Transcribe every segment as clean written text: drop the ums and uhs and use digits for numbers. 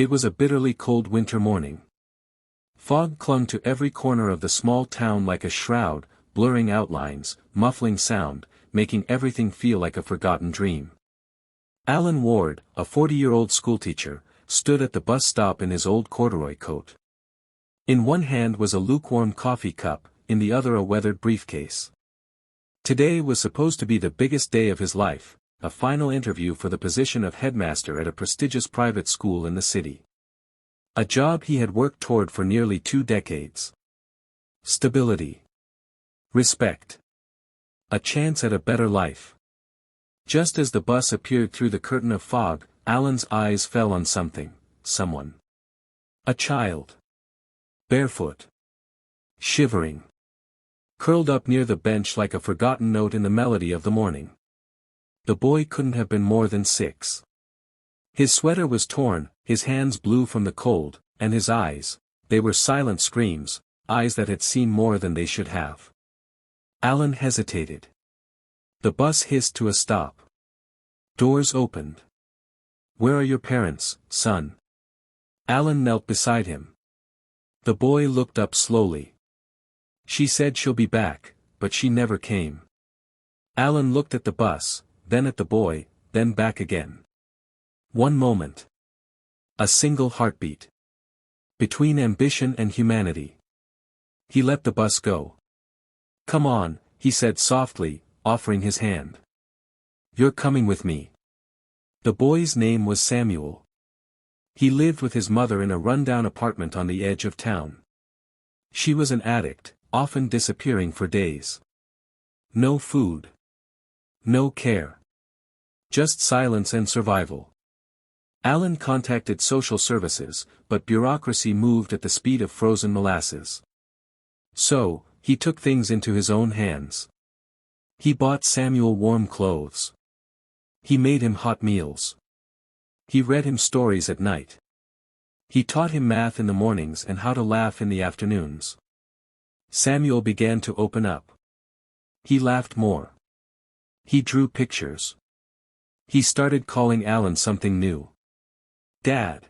It was a bitterly cold winter morning. Fog clung to every corner of the small town like a shroud, blurring outlines, muffling sound, making everything feel like a forgotten dream. Alan Ward, a 40-year-old schoolteacher, stood at the bus stop in his old corduroy coat. In one hand was a lukewarm coffee cup, in the other a weathered briefcase. Today was supposed to be the biggest day of his life, a final interview for the position of headmaster at a prestigious private school in the city. A job he had worked toward for nearly 2 decades. Stability. Respect. A chance at a better life. Just as the bus appeared through the curtain of fog, Alan's eyes fell on something, someone. A child. Barefoot. Shivering. Curled up near the bench like a forgotten note in the melody of the morning. The boy couldn't have been more than 6. His sweater was torn, his hands blue from the cold, and his eyes, they were silent screams, eyes that had seen more than they should have. Alan hesitated. The bus hissed to a stop. Doors opened. "Where are your parents, son?" Alan knelt beside him. The boy looked up slowly. "She said she'll be back, but she never came." Alan looked at the bus, then at the boy, then back again. One moment. A single heartbeat. Between ambition and humanity. He let the bus go. "Come on," he said softly, offering his hand. "You're coming with me." The boy's name was Samuel. He lived with his mother in a rundown apartment on the edge of town. She was an addict, often disappearing for days. No food. No care. Just silence and survival. Alan contacted social services, but bureaucracy moved at the speed of frozen molasses. So, he took things into his own hands. He bought Samuel warm clothes. He made him hot meals. He read him stories at night. He taught him math in the mornings and how to laugh in the afternoons. Samuel began to open up. He laughed more. He drew pictures. He started calling Alan something new. Dad.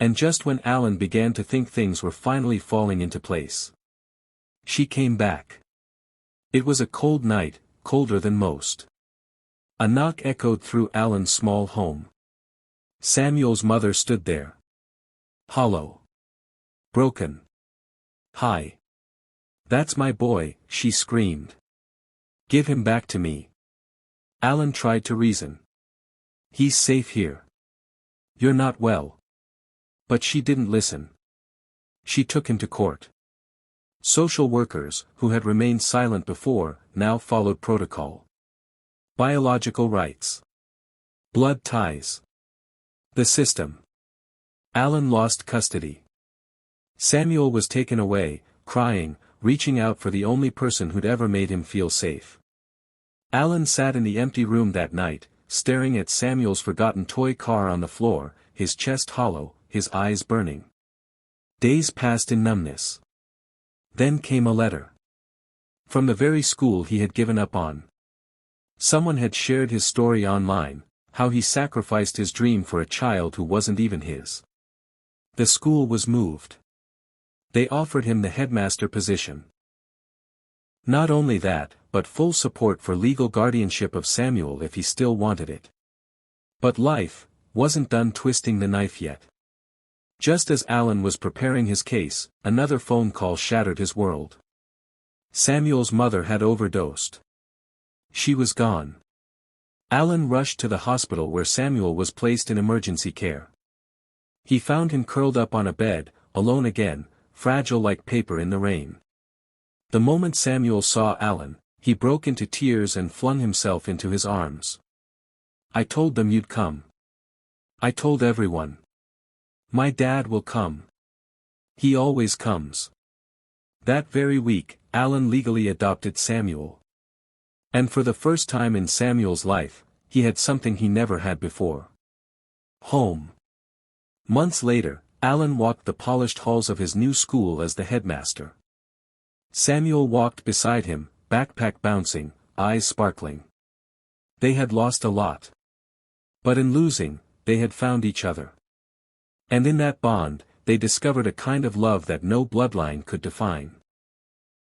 And just when Alan began to think things were finally falling into place, she came back. It was a cold night, colder than most. A knock echoed through Alan's small home. Samuel's mother stood there. Hollow. Broken. "Hi. That's my boy," she screamed. "Give him back to me." Alan tried to reason. "He's safe here. You're not well." But she didn't listen. She took him to court. Social workers, who had remained silent before, now followed protocol. Biological rights. Blood ties. The system. Alan lost custody. Samuel was taken away, crying, reaching out for the only person who'd ever made him feel safe. Alan sat in the empty room that night, staring at Samuel's forgotten toy car on the floor, his chest hollow, his eyes burning. Days passed in numbness. Then came a letter. From the very school he had given up on. Someone had shared his story online, how he sacrificed his dream for a child who wasn't even his. The school was moved. They offered him the headmaster position. Not only that, but full support for legal guardianship of Samuel if he still wanted it. But life wasn't done twisting the knife yet. Just as Alan was preparing his case, another phone call shattered his world. Samuel's mother had overdosed. She was gone. Alan rushed to the hospital where Samuel was placed in emergency care. He found him curled up on a bed, alone again, fragile like paper in the rain. The moment Samuel saw Alan, he broke into tears and flung himself into his arms. "I told them you'd come. I told everyone. My dad will come. He always comes." That very week, Alan legally adopted Samuel. And for the first time in Samuel's life, he had something he never had before. Home. Months later, Alan walked the polished halls of his new school as the headmaster. Samuel walked beside him, backpack bouncing, eyes sparkling. They had lost a lot. But in losing, they had found each other. And in that bond, they discovered a kind of love that no bloodline could define.